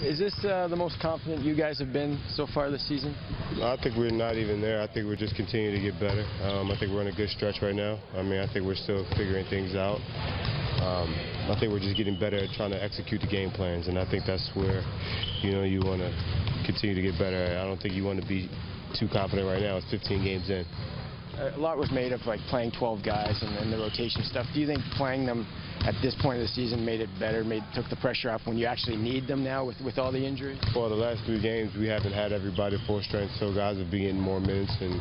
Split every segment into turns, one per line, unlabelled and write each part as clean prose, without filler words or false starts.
Is this the most confident you guys have been so far this season?
I think we're not even there. I think we're just continuing to get better. I think we're in a good stretch right now. I mean, I think we're still figuring things out. I think we're just getting better at trying to execute the game plans, and I think that's where, you want to continue to get better. I don't think you want to be too confident right now. It's 15 games in.
A lot was made of like playing 12 guys and the rotation stuff. Do you think playing them at this point of the season made it better, took the pressure off when you actually need them now with all the injuries?
For the last 3 games, we haven't had everybody full strength, so guys are being more minutes and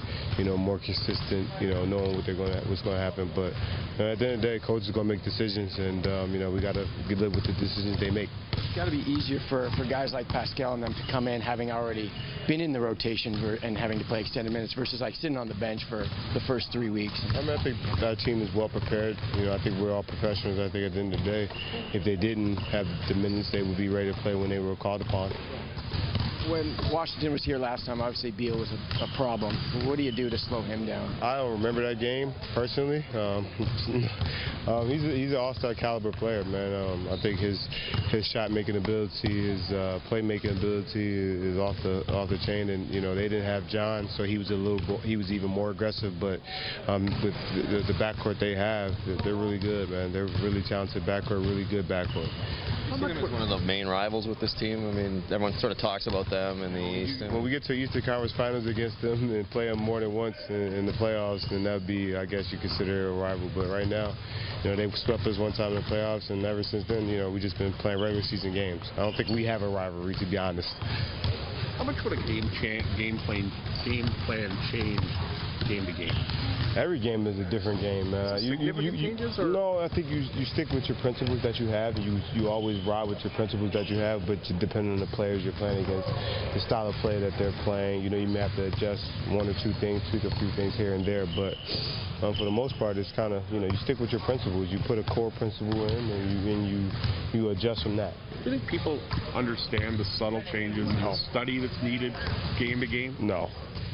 more consistent, knowing what's going to happen. But at the end of the day, coaches are going to make decisions, and we got to live with the decisions they make.
It's got to be easier for guys like Pascal and them to come in having already been in the rotation and having to play extended minutes versus like sitting on the bench for the first 3 weeks.
I mean, I think our team is well prepared. I think we're all professionals. I think at the end of the day, if they didn't have the minutes, they would be ready to play when they were called upon.
When Washington was here last time, obviously Beal was a problem. What do you do to slow him down?
I don't remember that game personally. He's an all-star caliber player, man. I think his shot-making ability, his play-making ability is off the chain. And they didn't have John, so he was even more aggressive. But with the backcourt they have, they're really good, man. They're really talented backcourt, really good backcourt.
You see them as one of the main rivals with this team? I mean, everyone sort of talks about them in the East.
When we get to Eastern Conference Finals against them and play them more than once in the playoffs, then that would be, I guess you consider a rival. But right now, they swept us one time in the playoffs, and ever since then, we just been playing regular season games. I don't think we have a rivalry, to be honest.
How much would a game plan change game to game?
Every game is a different game.
Changes, or?
No, I think you stick with your principles that you have. You always ride with your principles that you have, but depending on the players you're playing against, the style of play that they're playing, you may have to adjust 1 or 2 things, tweak a few things here and there. But for the most part, it's kind of, you stick with your principles. You put a core principle in, and you adjust from that.
Do you think people understand the subtle changes and the study that's needed game to game?
No.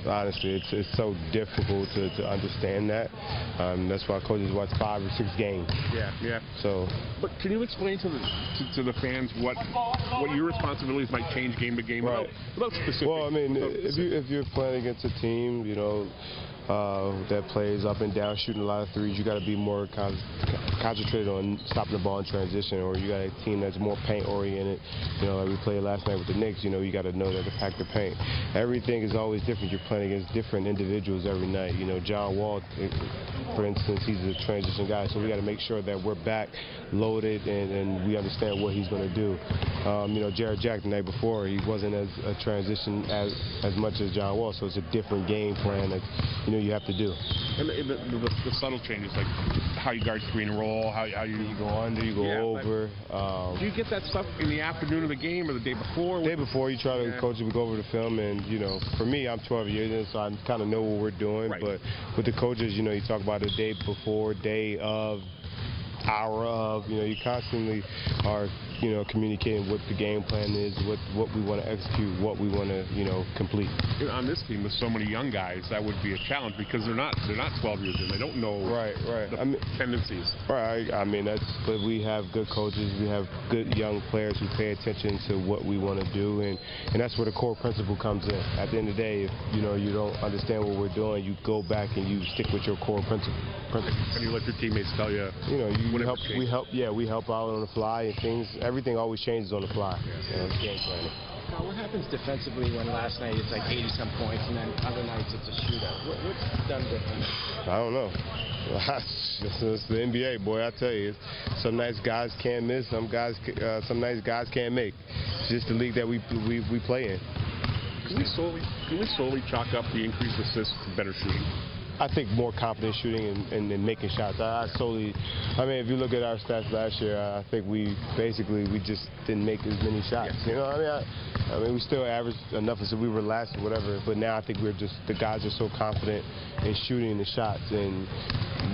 Honestly, it's so difficult to understand that. That's why coaches watch 5 or 6 games.
Yeah.
So.
But can you explain to the fans what your responsibilities might change game to game?
Right.
Without specific.
Well, I mean, if you're playing against a team, that plays up and down, shooting a lot of threes, you got to be more concentrated on stopping the ball in transition, or you got a team that's more paint oriented. Like we played last night with the Knicks, you got to know that to pack the paint. Everything is always different. You're playing against different individuals every night. John Wall, for instance, he's a transition guy, so we got to make sure that we're back loaded and we understand what he's going to do. Jared Jack the night before, he wasn't as a transition as much as John Wall, so it's a different game plan that you have to do.
And the subtle changes, like how you guard screen and roll, how you
go under, you go over.
Do you get that stuff in the afternoon of the game or the day before?
The day before, you try to coach it, we go over the film, and for me, I'm 12 years in, so I kind of know what we're doing.
Right.
But with the coaches, you talk about the day before, day of, hour of, you constantly are communicating what the game plan is, what we want to execute, what we want to complete.
On this team with so many young guys, that would be a challenge because they're not 12 years in. They don't know the tendencies.
Right. I mean, but we have good coaches. We have good young players who pay attention to what we want to do, and that's where the core principle comes in. At the end of the day, if you don't understand what we're doing, you go back and you stick with your core principle.
And you let your teammates tell you.
We help out on the fly, and things. Everything always changes on the fly. It's game planning.
Now, what happens defensively when last night it's like 80-some points and then other nights it's a shootout? What's done different?
I don't know. It's the NBA, boy. I tell you, some nights guys can't miss, some nights guys can't make. It's just the league that we play in.
Can we solely chalk up the increased assists to better shooting?
I think more confident shooting and making shots. If you look at our stats last year, I think we just didn't make as many shots. We still averaged enough, so we were last or whatever. But now I think the guys are so confident in shooting the shots and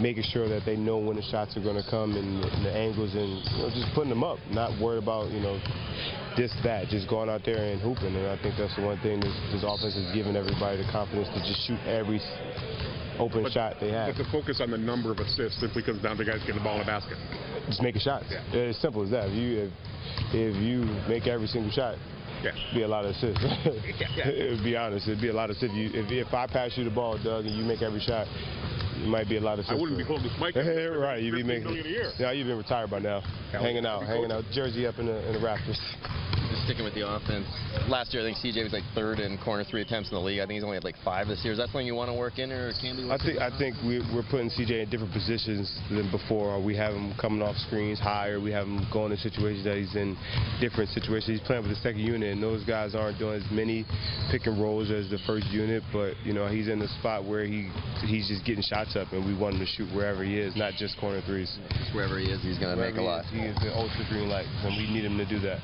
making sure that they know when the shots are going to come and the angles and just putting them up, not worried about that, just going out there and hooping. And I think that's the one thing this offense has given everybody, the confidence to just shoot every open shot they have.
But the focus on the number of assists simply comes down to guys getting the ball in the basket.
just making shots.
Yeah.
It's as simple as that. If you make every single shot,
yeah.
It'd be a lot of assists. To be honest, it'd be a lot of assists. If I pass you the ball, Doug, and you make every shot, it might be a lot of assists.
I wouldn't be holding this mic.
Right, you'd be making
$15 million a year.
Yeah, you've been retired by now. Hanging out, jersey up in the Raptors.
Just sticking with the offense. Last year, I think CJ was like 3rd in corner 3 attempts in the league. I think he's only had like 5 this year. Is that something you want to work in, or can be?
I think we're putting CJ in different positions than before. We have him coming off screens higher. We have him going in situations that he's in different situations. He's playing with the second unit, and those guys aren't doing as many pick and rolls as the first unit. But you know, he's in the spot where he's just getting shots up, and we want him to shoot wherever he is, not just corner threes.
Just wherever he is, he's going to make a lot.
He is the ultra green light, and we need him to do that.